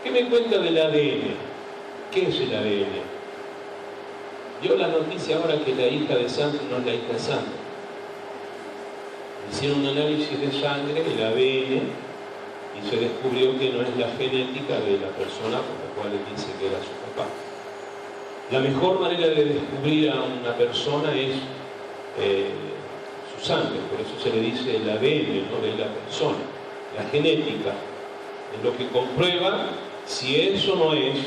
¿Qué me cuenta del ADN? ¿Qué es el ADN? Dio la noticia ahora que la hija de santo no es la hija de santo. Hicieron un análisis de sangre, el ADN, y se descubrió que no es la genética de la persona por la cual él dice que era su papá. La mejor manera de descubrir a una persona es su sangre, por eso se le dice el ADN, ¿no?, de la persona. La genética es lo que comprueba si eso no es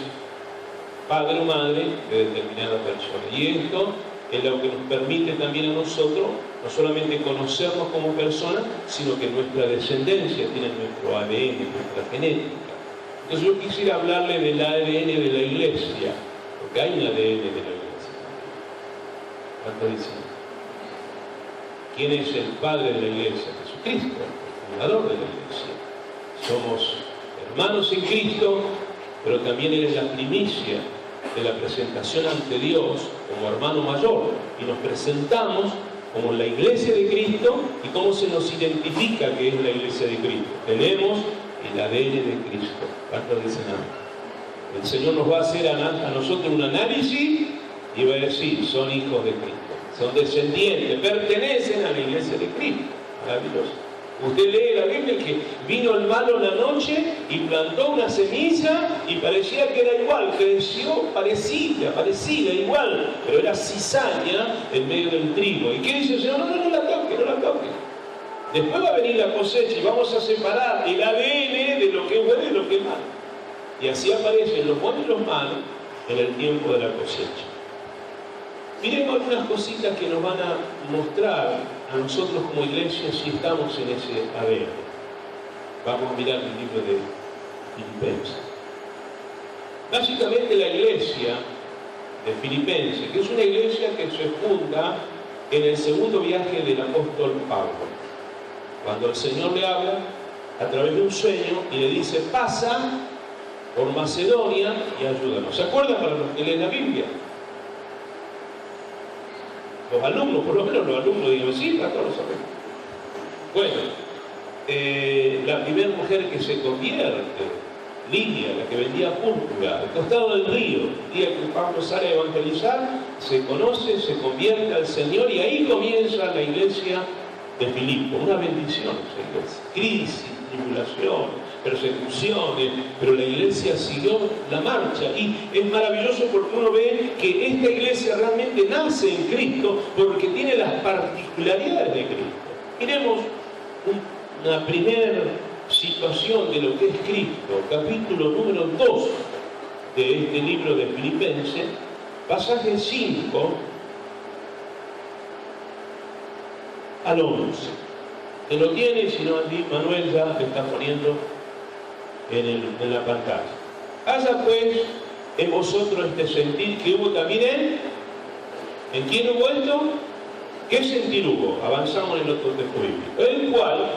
padre o madre de determinada persona. Y esto es lo que nos permite también a nosotros no solamente conocernos como personas, sino que nuestra descendencia tiene nuestro ADN, nuestra genética. Entonces yo quisiera hablarle del ADN de la Iglesia, porque hay un ADN de la Iglesia. ¿Cuánto dicen? ¿Quién es el Padre de la Iglesia? Jesucristo, el fundador de la Iglesia. Somos hermanos en Cristo, pero también Él es la primicia de la presentación ante Dios como hermano mayor, y nos presentamos como la Iglesia de Cristo. ¿Y cómo se nos identifica que es la Iglesia de Cristo? Tenemos el ADN de Cristo. ¿Cuánto dicen amén? El Señor nos va a hacer a nosotros un análisis y va a decir, son hijos de Cristo, son descendientes, pertenecen a la Iglesia de Cristo. Maravilloso. Usted lee la Biblia que vino el malo en la noche y plantó una semilla y parecía que era igual, creció parecida, igual, pero era cizaña en medio del trigo. ¿Y qué dice el Señor? No la toque, no la toque. Después va a venir la cosecha y vamos a separar el ADN de lo que es bueno y lo que es malo. Y así aparecen los buenos y los malos en el tiempo de la cosecha. Miren algunas cositas que nos van a mostrar a nosotros como iglesia si estamos en ese ADN. Vamos a mirar el libro de Filipenses. Básicamente la iglesia de Filipenses, que es una iglesia que se funda en el segundo viaje del apóstol Pablo. Cuando el Señor le habla a través de un sueño y le dice, pasa por Macedonia y ayúdanos. ¿Se acuerdan para los que leen la Biblia? Los alumnos, por lo menos los alumnos, digo, sí, todos lo sabemos. Bueno, la primera mujer que se convierte, Lidia, la que vendía púrpura, al costado del río, el día que Pablo sale a evangelizar, se conoce, se convierte al Señor y ahí comienza la iglesia de Filipo. Una bendición esa iglesia. Crisis, tribulaciones, persecuciones, pero la iglesia siguió la marcha y es maravilloso porque uno ve que esta iglesia realmente nace en Cristo porque tiene las particularidades de Cristo. Miremos una primera situación de lo que es Cristo, capítulo número 2 de este libro de Filipenses, pasaje 5 al 11. Que lo tiene, si no, Manuel ya te está poniendo en la pantalla. Haya pues en vosotros este sentir que hubo también ¿en quién hubo esto? ¿Qué sentir hubo? Avanzamos en el otro texto bíblico. El cual,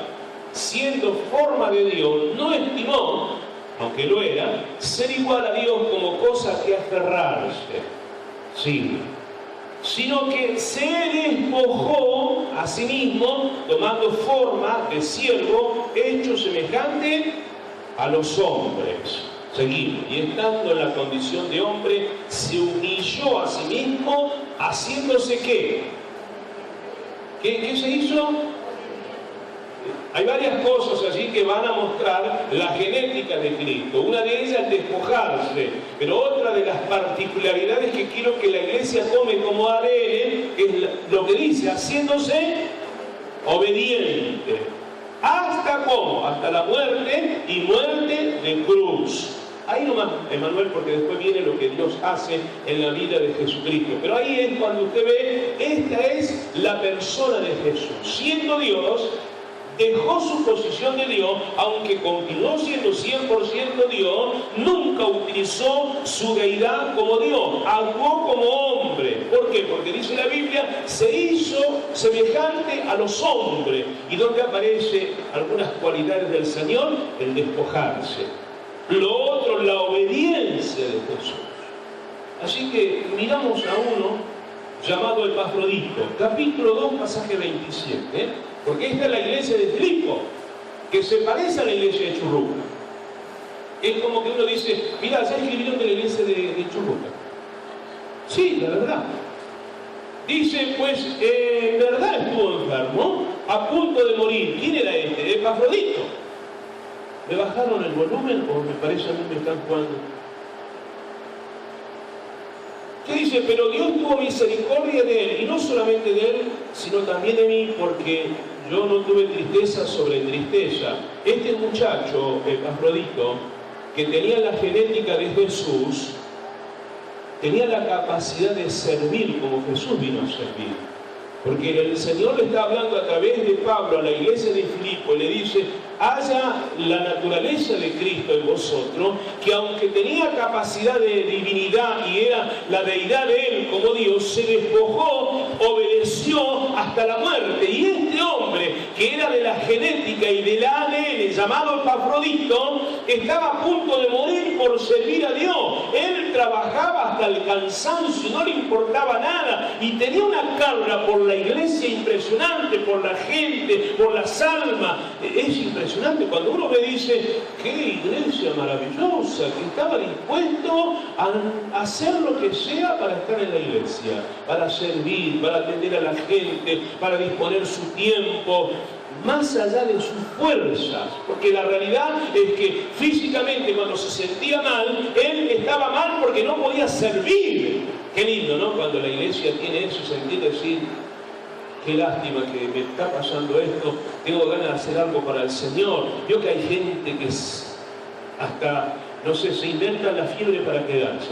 siendo forma de Dios, no estimó, aunque lo era, ser igual a Dios como cosa que aferrarse, sí, sino que se despojó a sí mismo, tomando forma de siervo, hecho semejante a los hombres. Seguimos. Y estando en la condición de hombre, se humilló a sí mismo, haciéndose ¿qué? ¿Qué se hizo? Hay varias cosas allí que van a mostrar la genética de Cristo. Una de ellas es despojarse, pero otra de las particularidades que quiero que la iglesia tome como ADN es lo que dice, haciéndose obediente. ¿Hasta cómo? Hasta la muerte y muerte de cruz. Ahí nomás, Emanuel, porque después viene lo que Dios hace en la vida de Jesucristo. Pero ahí es cuando usted ve, esta es la persona de Jesús. Siendo Dios, dejó su posición de Dios, aunque continuó siendo 100% Dios, nunca utilizó su deidad como Dios, actuó como hombre. ¿Por qué? Porque dice la Biblia, se hizo semejante a los hombres. ¿Y dónde aparecen algunas cualidades del Señor? El despojarse. Lo otro, la obediencia de Jesús. Así que miramos a uno llamado Epafrodito, capítulo 2, pasaje 27, porque esta es la iglesia de Filipo, que se parece a la iglesia de Churruca. Es como que uno dice, mira, ya escribieron de la iglesia de Churruca. Sí, la verdad. Dice, pues, en verdad estuvo enfermo, a punto de morir. ¿Quién era este? Epafrodito. ¿Me bajaron el volumen o me parece a mí me están jugando? ¿Qué dice? Pero Dios tuvo misericordia de él, y no solamente de él, sino también de mí, porque yo no tuve tristeza sobre tristeza. Este muchacho, Epafrodito, que tenía la genética de Jesús, tenía la capacidad de servir como Jesús vino a servir. Porque el Señor le está hablando a través de Pablo a la iglesia de Filipo, le dice, haya la naturaleza de Cristo en vosotros, que aunque tenía capacidad de divinidad y era la deidad de él como Dios, se despojó, obedeció hasta la muerte. Y este hombre, que era de la genética y del ADN llamado Epafrodito, estaba a punto de morir por servir a Dios. Él trabajaba hasta el cansancio, no le importaba nada, y tenía una carga por la iglesia impresionante, por la gente, por las almas. Es impresionante cuando uno me dice, qué iglesia maravillosa, que estaba dispuesto a hacer lo que sea para estar en la iglesia, para servir, para atender a la gente, para disponer su tiempo, más allá de sus fuerzas, porque la realidad es que físicamente cuando se sentía mal, él estaba mal porque no podía servir. Qué lindo, ¿no? Cuando la iglesia tiene eso, sentir decir, qué lástima que me está pasando esto, tengo ganas de hacer algo para el Señor. Yo que hay gente que hasta, no sé, se inventa la fiebre para quedarse.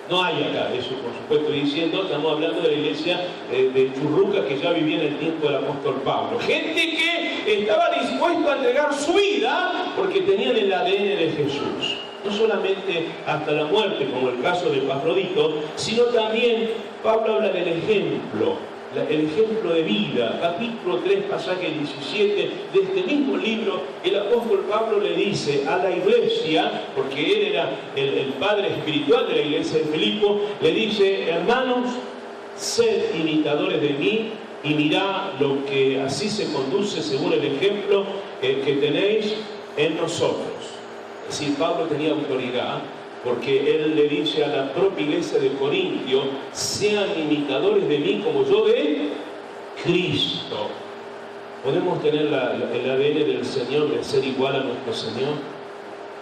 No hay acá eso, por supuesto, diciendo, estamos hablando de la iglesia de Churruca, que ya vivía en el tiempo del apóstol Pablo. Gente que estaba dispuesta a entregar su vida porque tenían el ADN de Jesús. No solamente hasta la muerte, como el caso de Epafrodito, sino también Pablo habla del ejemplo, el ejemplo de vida. Capítulo 3, pasaje 17 de este mismo libro, el apóstol Pablo le dice a la iglesia, porque él era el padre espiritual de la iglesia de Filipo, le dice, hermanos, sed imitadores de mí y mirad lo que así se conduce según el ejemplo que tenéis en nosotros. Es decir, Pablo tenía autoridad, porque él le dice a la propia iglesia de Corintio, sean imitadores de mí como yo de Cristo. ¿Podemos tener el ADN del Señor de ser igual a nuestro Señor?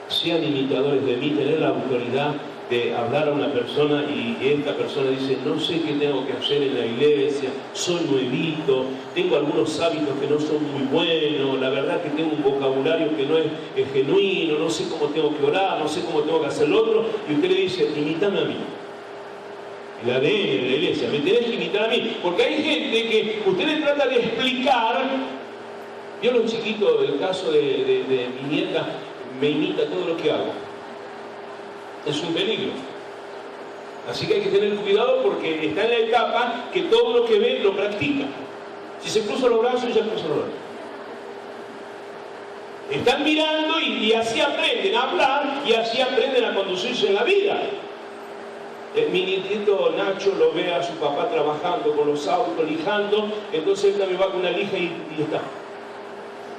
Sean imitadores de mí, tener la autoridad de hablar a una persona y esta persona dice, no sé qué tengo que hacer en la iglesia, soy nuevito, tengo algunos hábitos que no son muy buenos, la verdad que tengo un vocabulario que no es genuino, no sé cómo tengo que orar, no sé cómo tengo que hacer lo otro, y usted le dice, imítame a mí. El ADN de la iglesia, me tenés que imitar a mí, porque hay gente que usted le trata de explicar, yo los chiquitos, el caso de mi nieta, me imita todo lo que hago. Es un peligro. Así que hay que tener cuidado porque está en la etapa que todo lo que ve lo practica. Si se cruza los brazos, ya cruza los brazos. Están mirando y así aprenden a hablar y así aprenden a conducirse en la vida. Mi nietito Nacho lo ve a su papá trabajando con los autos, lijando, entonces él también va con una lija y está.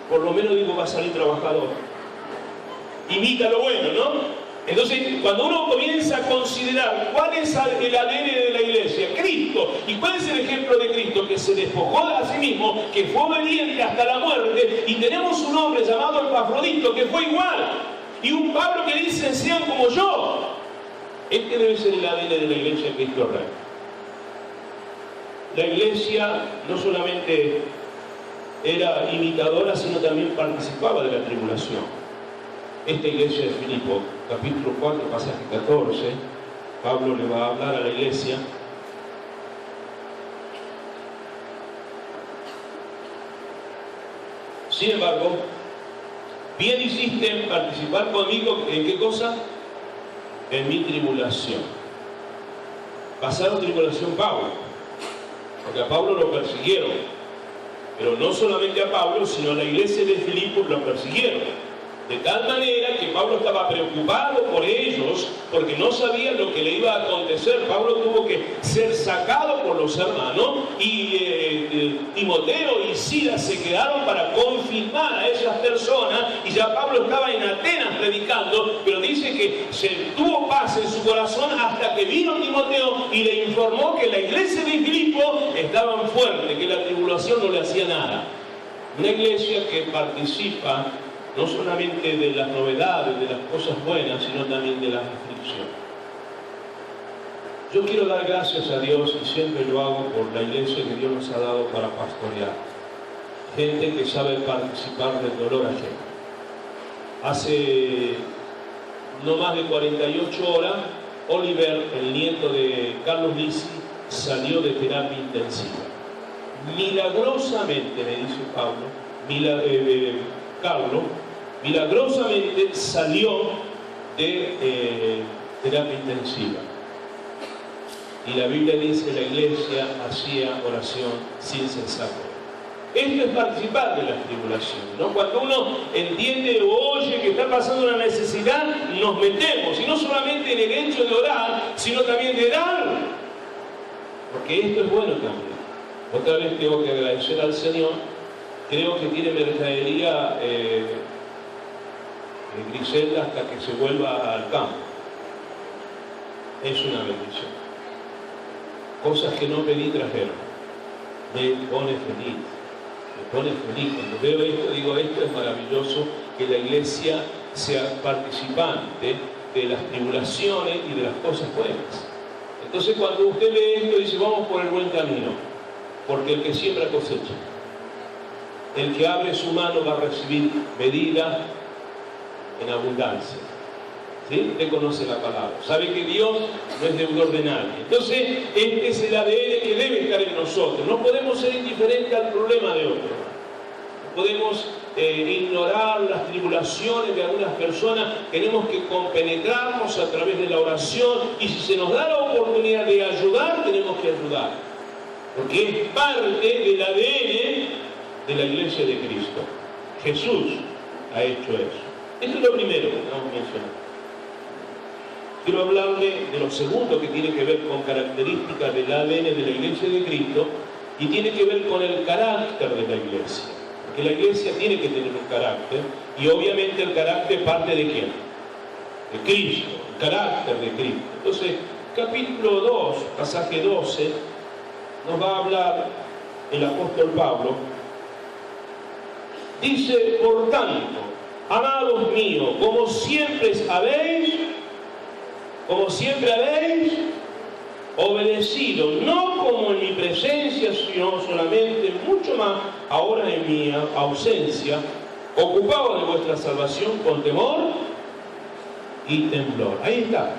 Por lo menos digo, va a salir trabajador. Imita lo bueno, ¿no? Entonces, cuando uno comienza a considerar cuál es el ADN de la iglesia, Cristo, y cuál es el ejemplo de Cristo, que se despojó a sí mismo, que fue obediente hasta la muerte, y tenemos un hombre llamado Epafrodito que fue igual, y un Pablo que dice, sean como yo. Este debe ser el ADN de la iglesia de Cristo Rey. La iglesia no solamente era imitadora, sino también participaba de la tribulación. Esta iglesia de Filipo, capítulo 4, pasaje 14, Pablo le va a hablar a la iglesia. Sin embargo, bien hiciste en participar conmigo, ¿en qué cosa? En mi tribulación. Pasaron tribulación Pablo, porque a Pablo lo persiguieron. Pero no solamente a Pablo, sino a la iglesia de Filipo lo persiguieron. De tal manera que Pablo estaba preocupado por ellos, porque no sabía lo que le iba a acontecer. Pablo tuvo que ser sacado por los hermanos, y Timoteo y Silas se quedaron para confirmar a esas personas, y ya Pablo estaba en Atenas predicando, pero dice que se tuvo paz en su corazón hasta que vino Timoteo y le informó que la iglesia de Filipo estaban fuerte, que la tribulación no le hacía nada. Una iglesia que participa no solamente de las novedades, de las cosas buenas, sino también de las aflicciones. Yo quiero dar gracias a Dios, y siempre lo hago, por la iglesia que Dios nos ha dado para pastorear. Gente que sabe participar del dolor ajeno. Hace no más de 48 horas, Oliver, el nieto de Carlos Lisi, salió de terapia intensiva. Milagrosamente, me dice Carlos, milagrosamente salió de terapia intensiva. Y la Biblia dice, la iglesia hacía oración sin cesar. Esto es participar de las tribulaciones, ¿no? Cuando uno entiende o oye que está pasando una necesidad, nos metemos, y no solamente en el hecho de orar, sino también de dar, porque esto es bueno también. Otra vez tengo que agradecer al Señor. Creo que tiene mercadería Griselda hasta que se vuelva al campo. Es una bendición. Cosas que no pedí trajeron. Me pone feliz. Me pone feliz. Cuando veo esto, digo, esto es maravilloso, que la iglesia sea participante de las tribulaciones y de las cosas buenas. Entonces, cuando usted lee esto, dice, vamos por el buen camino, porque el que siembra cosecha. El que abre su mano va a recibir medida en abundancia. ¿Sí? Usted conoce la palabra. Sabe que Dios no es deudor de nadie. Entonces, este es el ADN que debe estar en nosotros. No podemos ser indiferentes al problema de otro. No podemos ignorar las tribulaciones de algunas personas. Tenemos que compenetrarnos a través de la oración. Y si se nos da la oportunidad de ayudar, tenemos que ayudar. Porque es parte del ADN de la iglesia de Cristo. Jesús ha hecho eso. Eso es lo primero que vamos a mencionar. Quiero hablarle de lo segundo, que tiene que ver con características del ADN de la iglesia de Cristo, y tiene que ver con el carácter de la iglesia. Porque la iglesia tiene que tener un carácter, y obviamente el carácter parte de ¿quién? De Cristo, el carácter de Cristo. Entonces, capítulo 2, pasaje 12, nos va a hablar el apóstol Pablo. Dice, por tanto, amados míos, como siempre habéis obedecido, no como en mi presencia, sino solamente mucho más ahora en mi ausencia, ocupados de vuestra salvación con temor y temblor. Ahí está.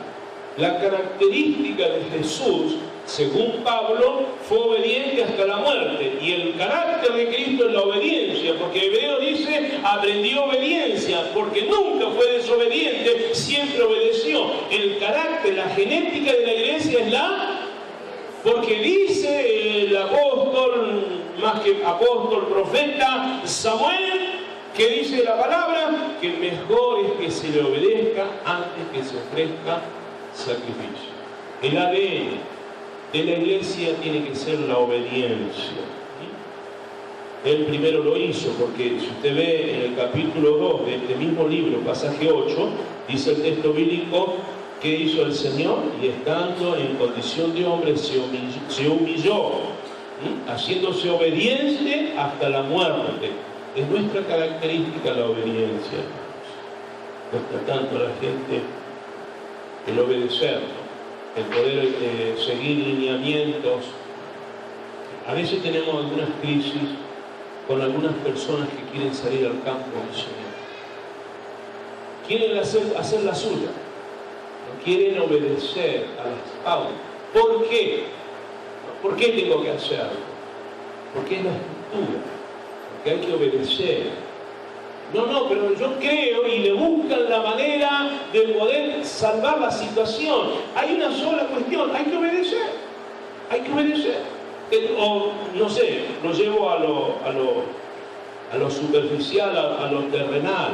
La característica de Jesús, según Pablo, fue obediente hasta la muerte. Y el carácter de Cristo es la obediencia, porque Hebreo dice, aprendió obediencia, porque nunca fue desobediente, siempre obedeció. El carácter, la genética de la iglesia es porque dice el apóstol, más que apóstol, profeta Samuel, que dice la palabra, que mejor es que se le obedezca antes que se ofrezca sacrificio. El ADN de la iglesia tiene que ser la obediencia. Él primero lo hizo, porque si usted ve en el capítulo 2 de este mismo libro, pasaje 8, dice el texto bíblico, ¿qué hizo el Señor? Y estando en condición de hombre se humilló, haciéndose obediente hasta la muerte. Es nuestra característica la obediencia. Cuesta tanto a la gente el obedecer, el poder seguir lineamientos. A veces tenemos algunas crisis con algunas personas que quieren salir al campo misionero. Quieren hacer la suya. No quieren obedecer a las pautas. ¿Por qué? ¿Por qué tengo que hacerlo? Porque es la estructura. Porque hay que obedecer. No, pero yo creo, y le buscan la manera de poder salvar la situación. Hay una sola cuestión, hay que obedecer. Hay que obedecer. O, no sé, lo llevo a lo superficial, a lo terrenal.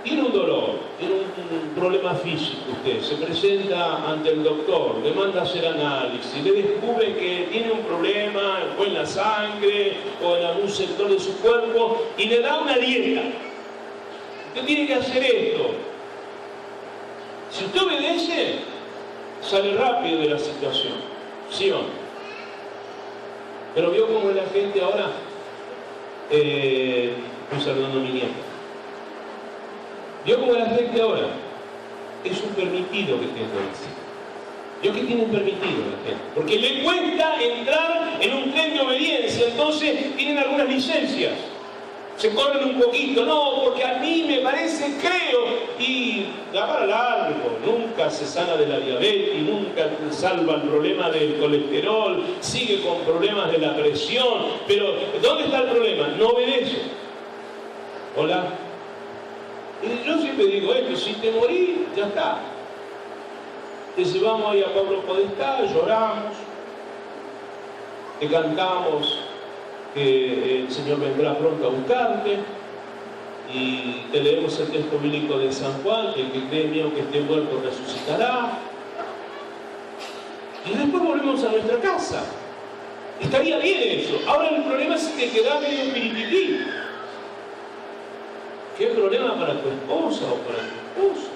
tiene un dolor, tiene un problema físico usted, se presenta ante el doctor, le manda a hacer análisis, le descubre que tiene un problema o en la sangre o en algún sector de su cuerpo y le da una dieta. Usted tiene que hacer esto. Si usted obedece, sale rápido de la situación, ¿sí o no? Pero vio cómo la gente ahora, estoy saludando a mi nieta. Vio cómo la gente ahora es un permitido que tiene que decir. Vio que tiene un permitido la gente, porque le cuesta entrar en un tren de obediencia, entonces tienen algunas licencias. Se corren un poquito, no, porque a mí me parece, creo, y da para largo, nunca se sana de la diabetes, nunca salva el problema del colesterol, sigue con problemas de la presión, pero ¿dónde está el problema? No obedece. Hola. Y yo siempre digo esto, si te morís, ya está. Te llevamos ahí a Pablo Podestá, lloramos, te cantamos que el Señor vendrá pronto a buscarte y te leemos el texto bíblico de San Juan, que el que cree en mí aunque esté muerto resucitará, y después volvemos a nuestra casa. Estaría bien eso. Ahora el problema es que te queda medio piritití. ¿Qué problema para tu esposa o para tu esposo?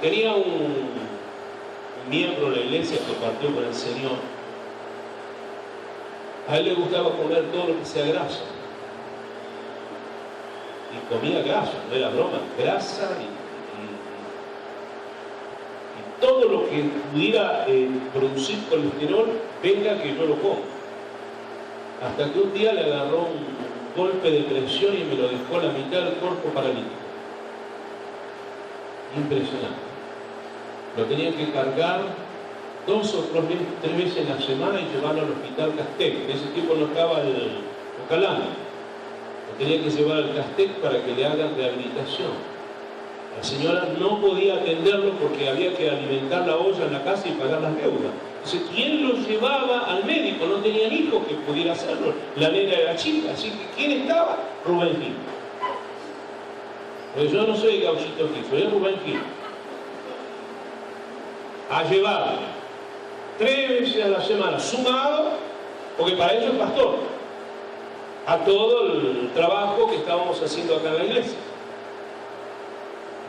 Tenía un miembro de la iglesia que partió con el Señor. A él le gustaba comer todo lo que sea grasa. Y comía grasa, no era broma, grasa y todo lo que pudiera producir colesterol, venga que yo lo como. Hasta que un día le agarró un golpe de presión y me lo dejó la mitad del cuerpo paralítico. Impresionante. Lo tenía que cargar 2 o 3 veces en la semana y llevarlo al hospital Castec. En ese tiempo no estaba el Ocalán. Lo tenía que llevar al Castec para que le hagan rehabilitación. La señora no podía atenderlo porque había que alimentar la olla en la casa y pagar las deudas. Entonces, ¿quién lo llevaba al médico? No tenían hijos que pudiera hacerlo. La nena era chica. Así que, ¿quién estaba? Rubén Gil. Porque yo no soy Gauchito Gil, soy Rubén Gil. A llevarlo 3 veces a la semana, sumado, porque para eso es pastor, a todo el trabajo que estábamos haciendo acá en la iglesia.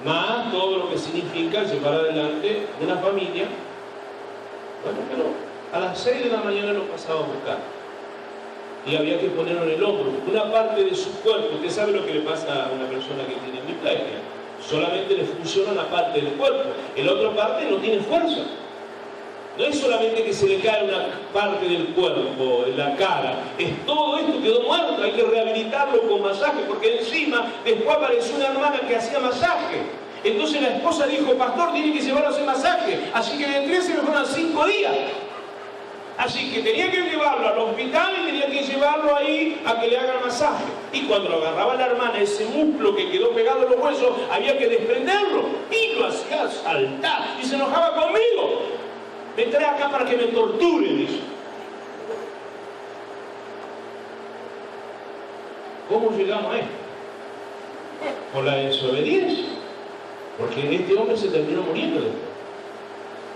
Más todo lo que significa llevar adelante una familia. Bueno, pero a las 6 de la mañana lo pasaba a buscar. Y había que ponerlo en el hombro, porque una parte de su cuerpo, usted sabe lo que le pasa a una persona que tiene hemiplegia, solamente le funciona una parte del cuerpo, la otra parte no tiene fuerza. No es solamente que se le cae una parte del cuerpo, en la cara, es todo esto quedó muerto, hay que rehabilitarlo con masaje, porque encima después apareció una hermana que hacía masaje. Entonces la esposa dijo, pastor, tiene que llevarlo a hacer masaje, así que de 13 me fueron 5 días. Así que tenía que llevarlo al hospital y tenía que llevarlo ahí a que le hagan masaje. Y cuando lo agarraba la hermana, ese músculo que quedó pegado a los huesos, había que desprenderlo. Y lo hacía saltar y se enojaba conmigo. Me trae acá para que me torture, dice. ¿Cómo llegamos a esto? Por la desobediencia. Porque este hombre se terminó muriendo después.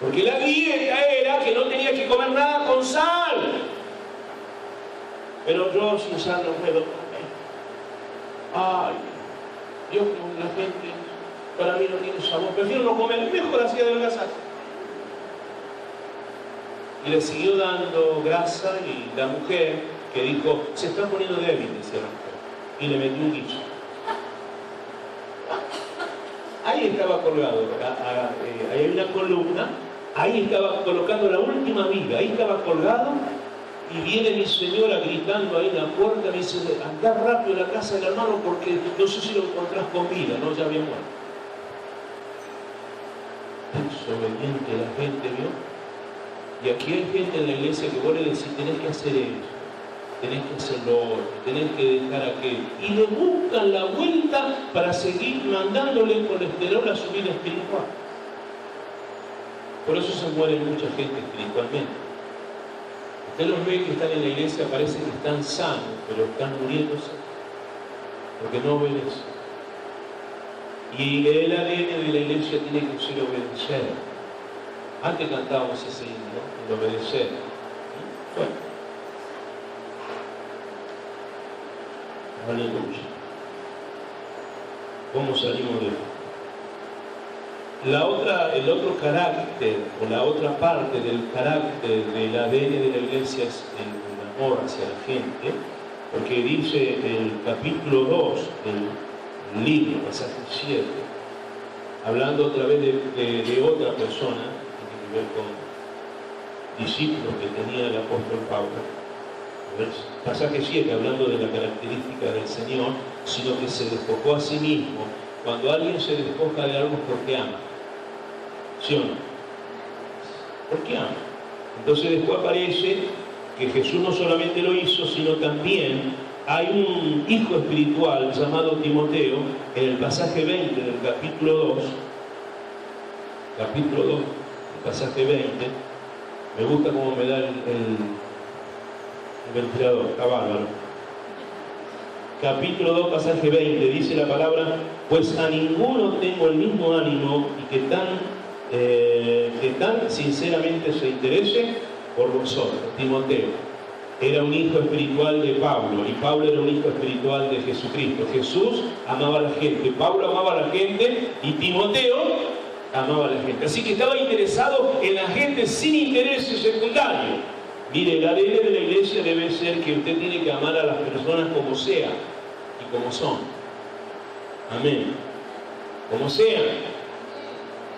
Porque la dieta era que no tenía que comer nada con sal. Pero yo sin sal no puedo comer. Ay, Dios, la gente para mí no tiene sabor. Prefiero no comer, mejor así adelgazar. Y le siguió dando grasa y la mujer que dijo, se está poniendo débil, decía la mujer. Y le metió un guiso. Ahí estaba colgado, ahí hay una columna, ahí estaba colocando la última viga, ahí estaba colgado y viene mi señora gritando ahí en la puerta, me dice, anda rápido a la casa del hermano porque no sé si lo encontrás con vida, no, ya había muerto. Desobediente la gente, ¿vio? Y aquí hay gente en la iglesia que vos le decís, tenés que hacer eso, tenés que hacerlo otro, tenés que dejar aquello. Y le buscan la vuelta para seguir mandándole colesterol a su vida espiritual. Por eso se muere mucha gente espiritualmente. Usted los ve que están en la iglesia, parece que están sanos, pero están muriéndose porque no obedecen. Y el ADN de la iglesia tiene que ser obedecer. Antes cantábamos ese himno, ¿no? El obedecer. Bueno. Aleluya. ¿Cómo salimos de esto? El otro carácter, o la otra parte del carácter del ADN de la iglesia es el amor hacia la gente, porque dice el capítulo 2 del libro, pasaje 7, hablando otra vez de otra persona, que tiene que ver con discípulos que tenía el apóstol Pablo. Pasaje 7, hablando de la característica del Señor, sino que se despojó a sí mismo. Cuando alguien se despoja de algo es porque ama. ¿Sí o no? Porque ama. Entonces después aparece que Jesús no solamente lo hizo, sino también hay un hijo espiritual llamado Timoteo, en el pasaje 20 del capítulo 2, el pasaje 20, me gusta cómo me da el ventilador, está bárbaro. Capítulo 2, pasaje 20, dice la palabra: pues a ninguno tengo el mismo ánimo y que tan sinceramente se interese por vosotros. Timoteo era un hijo espiritual de Pablo, y Pablo era un hijo espiritual de Jesucristo. Jesús amaba a la gente, Pablo amaba a la gente, y Timoteo amaba a la gente. Así que estaba interesado en la gente sin intereses secundarios. Mire, el ADN de la iglesia debe ser que usted tiene que amar a las personas como sea y como son. Amén. Como sean.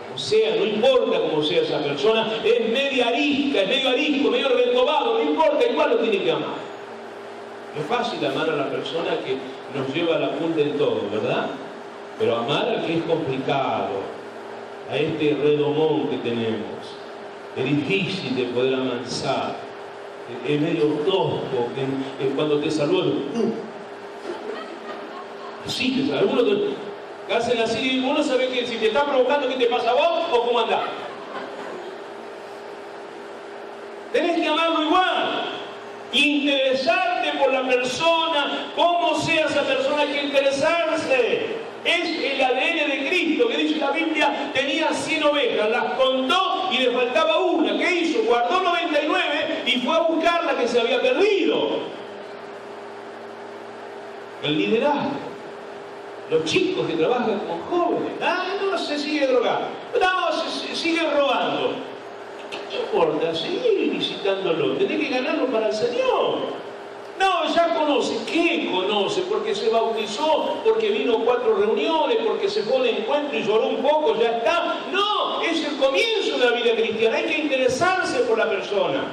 Como sea, no importa cómo sea esa persona, es media arisca, es medio arisco, medio retobado, no importa, igual lo tiene que amar. Es fácil amar a la persona que nos lleva a la punta de todo, ¿verdad? Pero amar al que es complicado, a este redomón que tenemos, es difícil de poder amansar. Es medio tosco, que cuando te saludan, sí, te saludan. Algunos te hacen así y uno sabe que si te está provocando, ¿qué te pasa a vos o cómo andás? Tenés que amarlo igual, interesarte por la persona, como sea esa persona, hay que interesarse. Es el ADN de Cristo, que dice la Biblia, tenía 100 ovejas, las contó y le faltaba una. ¿Qué hizo? Guardó 99 y fue a buscar la que se había perdido. El liderazgo. Los chicos que trabajan con jóvenes, no, se sigue drogando, no, se sigue robando. ¿Qué importa? Seguir visitándolo, tenés que ganarlo para el Señor. No, ya conoce. ¿Qué conoce? Porque se bautizó, porque vino 4 reuniones, porque se fue de encuentro y lloró un poco, ya está. No, es el comienzo de la vida cristiana. Hay que interesarse por la persona.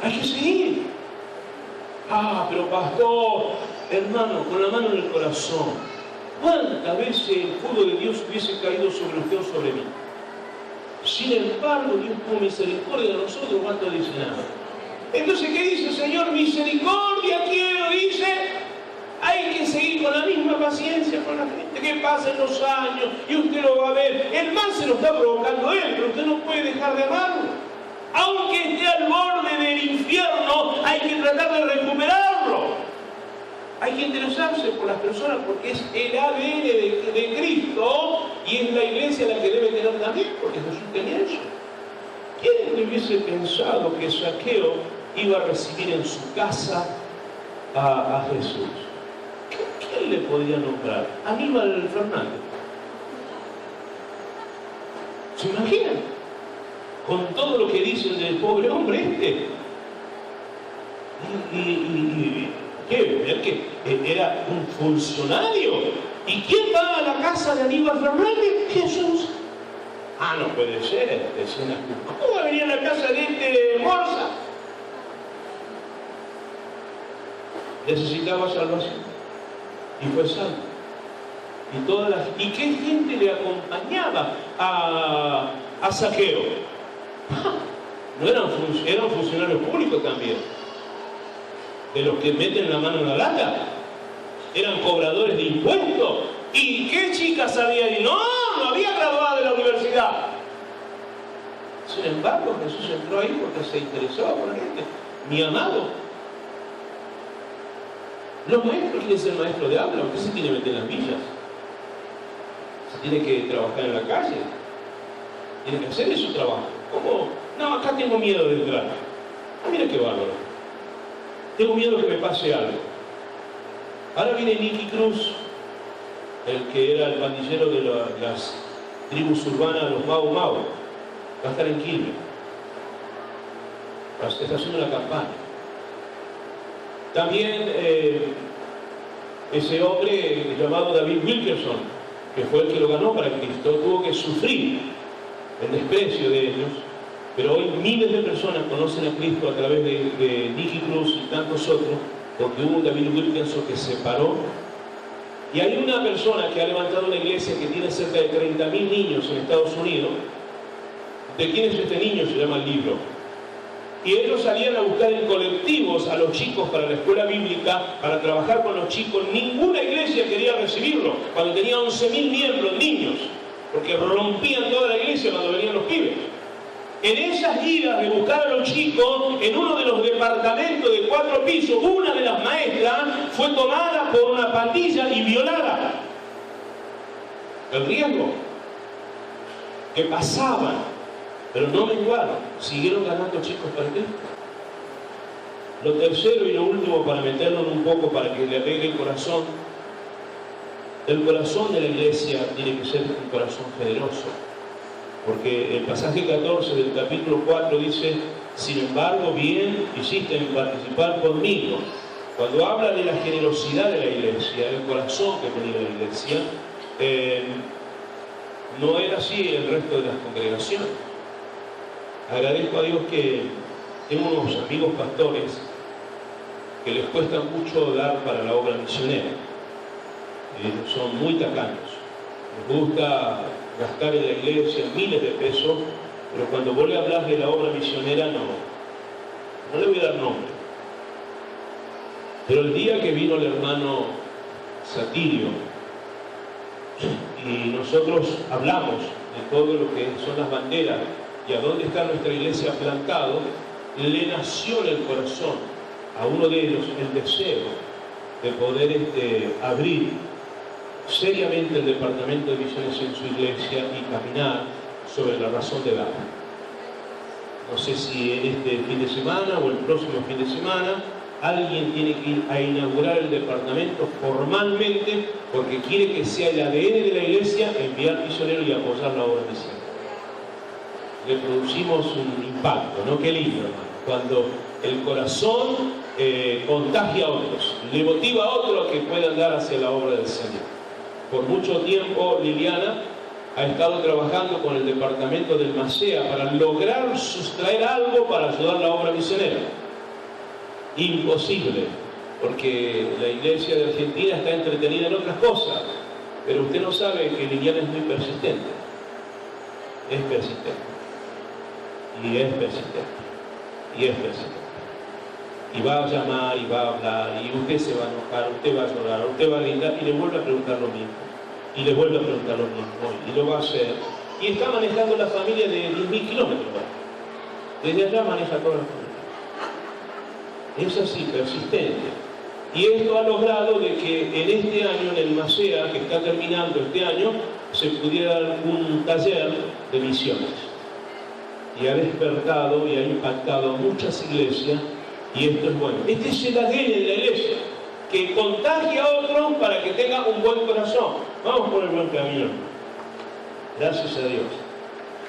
Hay que seguir. Pero pastor, hermano, con la mano en el corazón, ¿cuántas veces el fuego de Dios hubiese caído sobre usted o sobre mí? Sin embargo, Dios tuvo misericordia de nosotros, ¿cuánto dice nada? Entonces, ¿qué dice el Señor? Misericordia quiero, dice. Hay que seguir con la misma paciencia con la gente, que pasen los años y usted lo va a ver. El mal se lo está provocando él, pero usted no puede dejar de amarlo. Aunque esté al borde del infierno, hay que tratar de recuperarlo. Hay que interesarse por las personas porque es el ADN de Cristo, y es la iglesia la que debe tener también, porque Jesús tenía eso. ¿Quién hubiese pensado que Zaqueo iba a recibir en su casa a Jesús? ¿Quién le podía nombrar? Aníbal Fernández. ¿Se imaginan? Con todo lo que dicen del pobre hombre este. ¿Qué? Era un funcionario. ¿Y quién va a la casa de Aníbal Fernández? Jesús. No puede ser, decían. ¿Cómo va a venir a la casa de este Morsa? Necesitaba salvación. Y fue salvo. ¿Y qué gente le acompañaba a Zaqueo? No eran funcionarios públicos también. De los que meten la mano en la lata. Eran cobradores de impuestos. ¿Y qué chicas había ahí? No había graduado de la universidad. Sin embargo, Jesús entró ahí porque se interesaba por la gente. Mi amado. Los maestros quieren ser maestros de habla. Usted se tiene que meter en las villas. Se tiene que trabajar en la calle. Tiene que hacer su trabajo. ¿Cómo? No, acá tengo miedo de entrar. Ah, mira qué bárbaro. Tengo miedo que me pase algo. Ahora viene Nicky Cruz, el que era el pandillero de las tribus urbanas, los Mau Mau. Va a estar en Quilmes. Está haciendo una campaña. También ese hombre llamado David Wilkerson, que fue el que lo ganó para Cristo, tuvo que sufrir el desprecio de ellos, pero hoy miles de personas conocen a Cristo a través de Nicky Cruz y tantos otros, porque hubo un David Wilkerson que se paró. Y hay una persona que ha levantado una iglesia que tiene cerca de 30.000 niños en Estados Unidos. ¿De quién es este niño? Se llama el libro. Y ellos salían a buscar en colectivos a los chicos para la escuela bíblica, para trabajar con los chicos. Ninguna iglesia quería recibirlo, cuando tenía 11.000 miembros, niños, porque rompían toda la iglesia cuando venían los pibes. En esas idas de buscar a los chicos, en uno de los departamentos de 4 pisos, una de las maestras fue tomada por una pandilla y violada. El riesgo que pasaban, pero no menguaron, siguieron ganando chicos para Cristo. Lo tercero y lo último, para meternos un poco, para que le pegue el corazón de la iglesia tiene que ser un corazón generoso. Porque el pasaje 14 del capítulo 4 dice: sin embargo, bien hiciste en participar conmigo. Cuando habla de la generosidad de la iglesia, el corazón que tenía la iglesia, no era así el resto de las congregaciones. Agradezco a Dios que tengo unos amigos pastores que les cuesta mucho dar para la obra misionera. Son muy tacaños. Les gusta gastar en la iglesia miles de pesos, pero cuando vos le hablas de la obra misionera, no le voy a dar nombre. Pero el día que vino el hermano Satirio y nosotros hablamos de todo lo que son las banderas y a dónde está nuestra iglesia plantado, le nació en el corazón a uno de ellos el deseo de poder abrir seriamente el departamento de misiones en su iglesia y caminar sobre la razón de dar. No sé si en este fin de semana o el próximo fin de semana alguien tiene que ir a inaugurar el departamento formalmente, porque quiere que sea el ADN de la iglesia enviar misioneros y apoyar la obra misionera. Le producimos un impacto, ¿no? Qué lindo, hermano, cuando el corazón contagia a otros, le motiva a otros a que puedan dar hacia la obra del Señor. Por mucho tiempo Liliana ha estado trabajando con el departamento del MASEA para lograr sustraer algo para ayudar a la obra misionera. Imposible, porque la iglesia de Argentina está entretenida en otras cosas, pero usted no sabe que Liliana es muy persistente. Es persistente. Y es persistente. Y es persistente. Y va a llamar, y va a hablar, y usted se va a enojar, usted va a llorar, usted va a gritar, y le vuelve a preguntar lo mismo, y le vuelve a preguntar lo mismo, y lo va a hacer. Y está manejando la familia de 10.000 kilómetros. Desde allá maneja toda la familia. Es así, persistente. Y esto ha logrado de que en este año, en el MASEA, que está terminando este año, se pudiera dar un taller de misiones. Y ha despertado y ha impactado a muchas iglesias. Y esto es bueno. Este es el ADN de la iglesia, que contagia a otros para que tenga un buen corazón. Vamos por el buen camino. Gracias a Dios.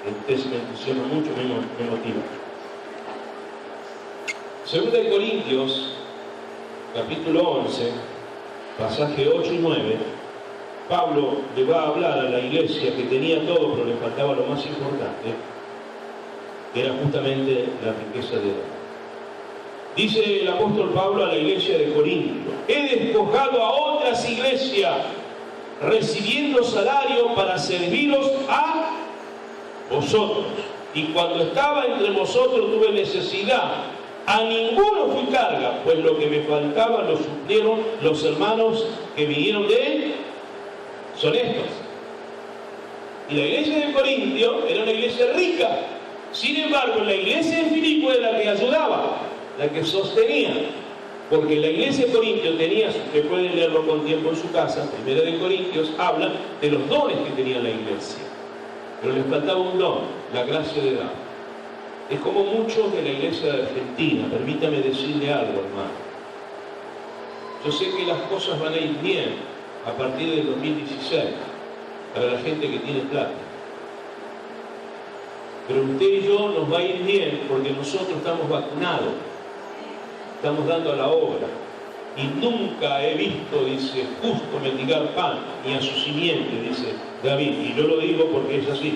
Usted me entusiasma mucho, me motiva. Segunda de Corintios, capítulo 11, pasaje 8 y 9, Pablo le va a hablar a la iglesia que tenía todo, pero le faltaba lo más importante, que era justamente la riqueza de Dios. Dice el apóstol Pablo a la iglesia de Corinto: he despojado a otras iglesias, recibiendo salario para serviros a vosotros. Y cuando estaba entre vosotros tuve necesidad. A ninguno fui carga, pues lo que me faltaba lo suplieron los hermanos que vinieron de él. Son estos. Y la iglesia de Corintio era una iglesia rica. Sin embargo, la iglesia de Filipo era la que ayudaba, la que sostenía. Porque la iglesia de Corintios tenía, usted puede leerlo con tiempo en su casa, Primera de Corintios habla de los dones que tenía la iglesia. Pero les faltaba un don, la gracia de dar. Es como muchos de la iglesia de Argentina, permítame decirle algo, hermano. Yo sé que las cosas van a ir bien a partir del 2016 para la gente que tiene plata. Pero usted y yo nos va a ir bien porque nosotros estamos vacunados, estamos dando a la obra. Y nunca he visto, dice, justo mendigar pan, ni a su simiente, dice David. Y yo lo digo porque es así.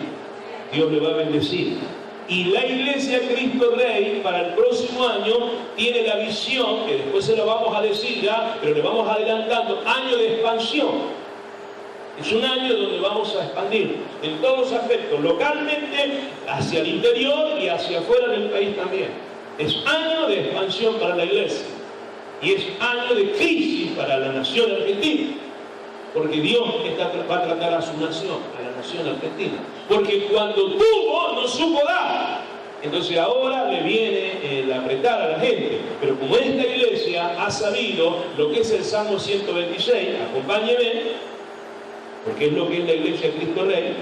Dios le va a bendecir. Y la Iglesia Cristo Rey para el próximo año tiene la visión, que después se la vamos a decir ya, pero le vamos adelantando, año de expansión. Es un año donde vamos a expandir en todos los aspectos, localmente, hacia el interior y hacia afuera del país también. Es año de expansión para la iglesia y es año de crisis para la nación argentina, porque Dios va a tratar a su nación, a la nación argentina, porque cuando tuvo no supo dar. Entonces ahora le viene el apretar a la gente, pero como esta iglesia ha sabido lo que es el Salmo 126, acompáñeme, porque es lo que es la iglesia de Cristo Rey.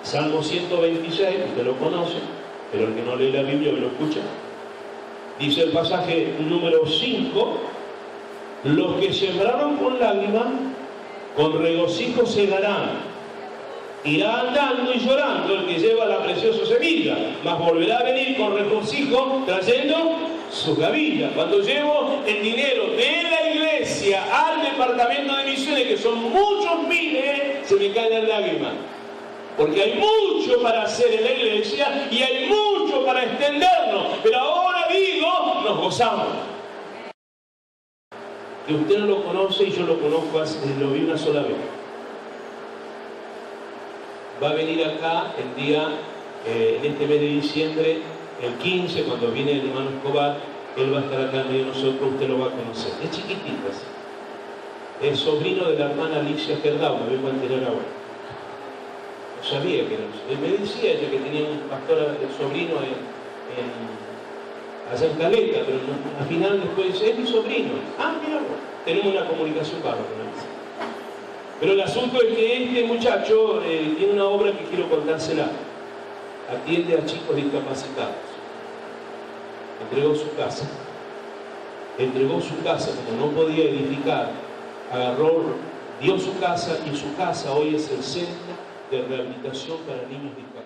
Salmo 126, usted lo conoce, pero el que no lee la Biblia lo escucha. Dice el pasaje número 5: los que sembraron con lágrimas, con regocijo segarán. Irá andando y llorando el que lleva la preciosa semilla, mas volverá a venir con regocijo trayendo su gavilla. Cuando llevo el dinero de la iglesia al departamento de misiones, que son muchos miles, se me caen las lágrimas. Porque hay mucho para hacer en la iglesia y hay mucho para extendernos. Pero ahora digo, nos gozamos. Que usted no lo conoce y yo lo conozco, lo vi una sola vez. Va a venir acá el día, en este mes de diciembre, el 15, cuando viene el hermano Escobar, él va a estar acá en medio de nosotros, usted lo va a conocer. Es chiquitito así. Es sobrino de la hermana Alicia Gerdau, me vengo a enterar ahora. No sabía que era. Él me decía ella que tenía un pastor, el sobrino allá en Caleta, pero no, al final después dice, es mi sobrino. Ah, mira, tenemos una comunicación bárbara con él. Pero el asunto es que este muchacho tiene una obra que quiero contársela. Atiende a chicos discapacitados. Entregó su casa. Entregó su casa, como no podía edificar, dio su casa y su casa hoy es el centro de rehabilitación para niños discapacitados.